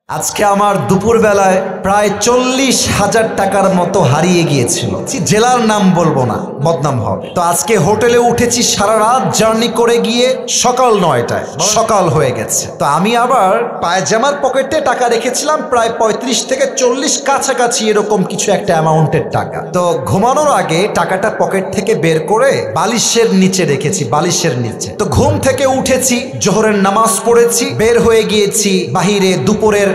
আজকে আমার দুপুর বেলায় প্রায় 40,000 টাকার মতো হারিয়ে গিয়েছিল। জেলার নাম বলবো না, বদনাম হবে। তো আজকে হোটেলে উঠেছি, সারা রাত জার্নি করে গিয়ে সকাল 9টায় সকাল হয়ে গেছে। তো আমি আবার পায়জামার পকেটে টাকা রেখেছিলাম প্রায় 35 থেকে 40 কাছাকাছি এরকম কিছু একটা অ্যামাউন্টের টাকা। তো ঘুমানোর আগে টাকাটা পকেট থেকে বের করে বালিশের নিচে রেখেছি, বালিশের নিচে। তো ঘুম থেকে উঠেছি, জোহরের নামাজ পড়েছি, বের হয়ে গিয়েছি বাহিরে দুপুরের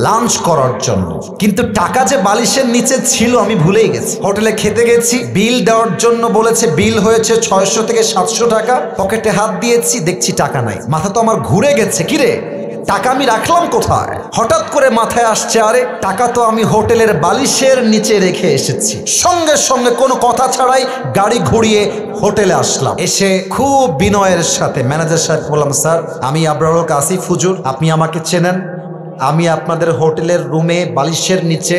লাঞ্চ করার জন্য। কিন্তু টাকা যে বালিশের নিচে ছিল আমি ভুলেই গেছি। হোটেলে খেতে গেছি, বিল দেওয়ার জন্য বলেছে, বিল হয়েছে 600 থেকে 700 টাকা। পকেটে হাত দিয়েছি, দেখছি টাকা নাই। মাথা তো আমার ঘুরে গেছে, কিরে টাকা আমি রাখলাম কোথায়? হঠাৎ করে মাথায় আসছে, আরে টাকা তো আমি হোটেলের বালিশের নিচে রেখে এসেছি। সঙ্গে সঙ্গে কোনো কথা ছাড়াই গাড়ি ঘুরিয়ে হোটেলে আসলাম। এসে খুব বিনয়ের সাথে ম্যানেজার সাহেব বললাম, স্যার আমি আবরারুল আসিফ হুজুর, আপনি আমাকে চেনেন। আমি আপনাদের হোটেলের রুমে বালিশের নিচে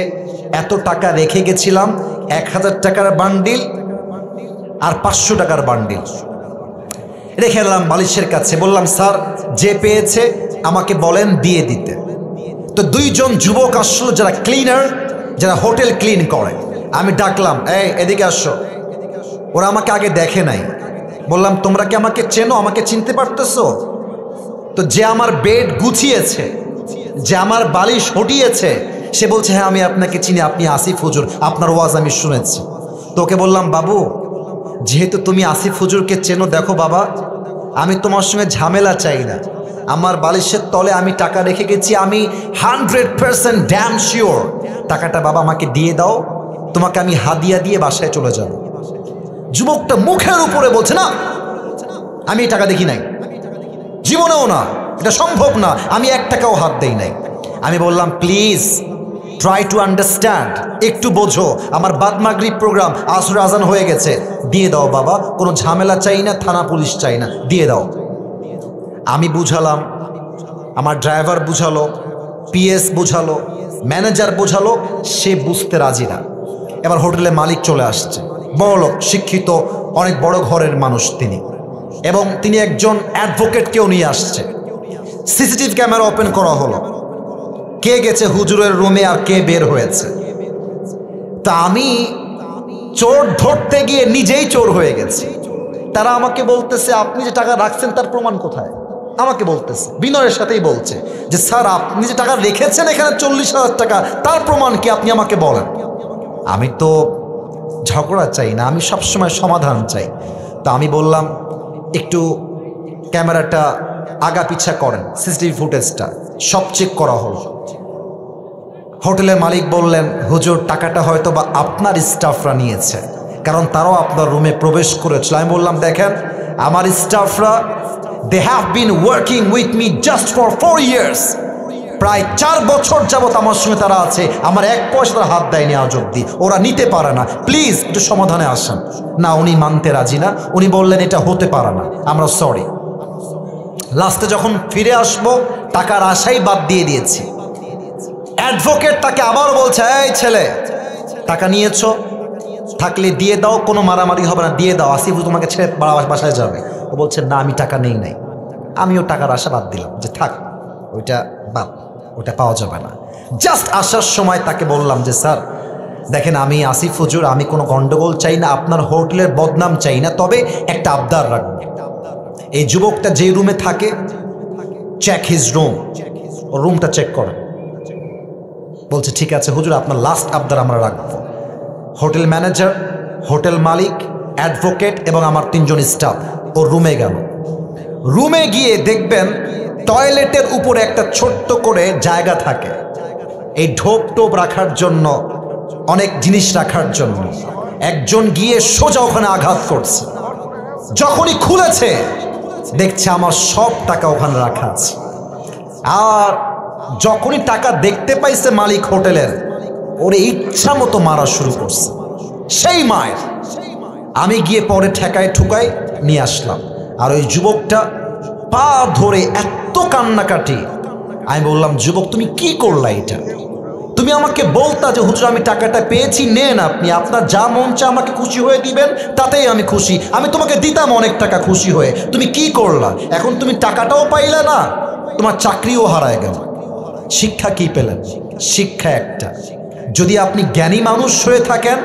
এত টাকা রেখে গেছিলাম, 1000 টাকার বান্ডিল আর 500 টাকার বান্ডিল রেখে এলাম বালিশের কাছে। বললাম, স্যার যে পেয়েছে আমাকে বলেন দিয়ে দিতে। তো দুইজন যুবক আসলো, যারা ক্লিনার, যারা হোটেল ক্লিন করে। আমি ডাকলাম, এই এদিকে আসো। ওরা আমাকে আগে দেখে নাই। বললাম, তোমরা কি আমাকে চেনো, আমাকে চিনতে পারতেছো? তো যে আমার বেড গুছিয়েছে, যে আমার বালিশ হটিয়েছে, সে বলছে, হ্যাঁ আমি আপনাকে চিনি, আপনি আসিফ হুজুর, আপনার ওয়াজ আমি শুনেছি। তোকে বললাম, বাবু যেহেতু তুমি আসিফ হুজুরকে চেনো, দেখো বাবা আমি তোমার সঙ্গে ঝামেলা চাই না। আমার বালিশের তলে আমি টাকা রেখে গেছি, আমি 100% ড্যাম শিওর। টাকাটা বাবা আমাকে দিয়ে দাও, তোমাকে আমি হাদিয়া দিয়ে বাসায় চলে যাব। যুবকটা মুখের উপরে বলছে, না আমি টাকা দেখি নাই, জীবনেও না, এটা সম্ভব না, আমি 1 টাকাও হাত দেই নাই। আমি বললাম, প্লিজ ট্রাই টু আন্ডারস্ট্যান্ড, একটু বোঝো, আমার বাদ মাগরিব প্রোগ্রাম, আসর আজান হয়ে গেছে, দিয়ে দাও বাবা, কোনো ঝামেলা চাই না, থানা পুলিশ চাই না, দিয়ে দাও। আমি বুঝালাম, আমার ড্রাইভার বুঝালো, পিএস বুঝালো, ম্যানেজার বুঝালো, সে বুঝতে রাজি না। এবার হোটেলে মালিক চলে আসছে, বড়লোক, শিক্ষিত, অনেক বড় ঘরের মানুষ তিনি, এবং তিনি একজন অ্যাডভোকেটকেও নিয়ে আসছে। সিসিটিভি ক্যামেরা ওপেন করা হলো, কে গেছে হুজুরের রুমে আর কে বের হয়েছে। তা আমি চোর ধরতে গিয়ে নিজেই চোর হয়ে গেছি। তারা আমাকে বলতেছে, আপনি যে টাকা রাখছেন তার প্রমাণ কোথায়? আমাকে বলতেছে, বিনয়ের সাথেই বলছে যে, স্যার আপনি যে টাকা রেখেছেন এখানে 40,000 টাকা, তার প্রমাণ কি আপনি আমাকে বলেন। আমি তো ঝগড়া চাই না, আমি সবসময় সমাধান চাই। তা আমি বললাম, একটু ক্যামেরাটা আগা পিছা করেন, সিসিটিভি ফুটেজটা সব চেক করা হলো। হোটেলের মালিক বললেন, হুজুর টাকাটা হয়তো বা আপনার স্টাফরা নিয়েছে, কারণ তারাও আপনার রুমে প্রবেশ করেছিল। আমি বললাম, দেখেন আমার স্টাফরা, they have been working with me just for 4 years, প্রায় 4 বছর যাবত আমার সঙ্গে তারা আছে, আমার 1 পয়সা তারা হাত দেয়নি আজ অব্দি, ওরা নিতে পারে না, প্লিজ একটু সমাধানে আসেন। না, উনি মানতে রাজি না, উনি বললেন এটা হতে পারে না, আমরা সরি। লাস্টে যখন ফিরে আসবো, টাকার আশাই বাদ দিয়ে দিয়েছি। অ্যাডভোকেট তাকে আবার বলছে, এই ছেলে টাকা নিয়েছো, থাকলে দিয়ে দাও, কোনো মারামারি হবে না, দিয়ে দাও, আসিফ তোমাকে ছেড়ে বাসায় যাবে। ও বলছে, না আমি টাকা নেই নাই। আমিও টাকার আশা বাদ দিলাম, যে থাক ওইটা বাদ, ওটা পাওয়া যাবে না। জাস্ট আসার সময় তাকে বললাম যে, স্যার দেখেন আমি আসিফ হুজুর, আমি কোনো গন্ডগোল চাই না, আপনার হোটেলের বদনাম চাই না, তবে একটা আবদার রাখবো, এই যুবকটা যে রুমে থাকে, চেক হিজ রুম, ও রুমটা চেক করেন। বলছে, ঠিক আছে হুজুর, আপনার লাস্ট আবদার আমরা রাখবো। হোটেল ম্যানেজার, হোটেল মালিক, অ্যাডভোকেট এবং আমার 3 জন স্টাফ ওর রুমে গেল। রুমে গিয়ে দেখবেন টয়লেটের উপরে একটা ছোট্ট করে জায়গা থাকে, এই ঢোপ টোপ রাখার জন্য, অনেক জিনিস রাখার জন্য। একজন গিয়ে সোজা ওখানে আঘাত করছে। যখনই খুলেছে দেখছে আমার সব টাকা ওখানে রাখা আছে। আর যখনই টাকা দেখতে পাইছে মালিক হোটেলের, ওরে ইচ্ছা মতো মারা শুরু করছে, সেই মায়ের। আমি গিয়ে পরে ঠেকায় ঠুকায় নিয়ে আসলাম। আর ওই যুবকটা পা ধরে এত কান্নাকাটি। আমি বললাম, যুবক তুমি কি করলা এটা? তুমি আমাকে বলতা যে হুজুর আমি টাকাটা পেয়েছি, নেন আপনি, আপনার যা মন চায় আমাকে খুশি হয়ে দিবেন, তাতেই আমি খুশি, আমি তোমাকে দিতাম অনেক টাকা খুশি হয়ে। তুমি কি করলা? এখন তুমি টাকাটাও পাইলে না, তোমার চাকরিও হারায় গেল। শিক্ষা কি পেলেন? শিক্ষা একটা, যদি আপনি জ্ঞানী মানুষ হয়ে থাকেন,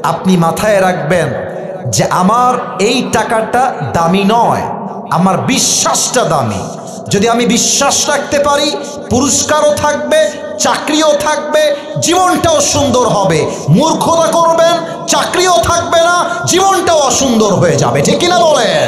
আপনি মাথায় রাখবেন যে আমার এই টাকাটা দামি নয়, আমার বিশ্বাসটা দামি। যদি আমি বিশ্বাস রাখতে পারি, পুরস্কারও থাকবে, চাকরিও থাকবে, জীবনটাও সুন্দর হবে। মূর্খতা করবেন, চাকরিও থাকবে না, জীবনটাও অসুন্দর হয়ে যাবে। ঠিক কিনা বলেন?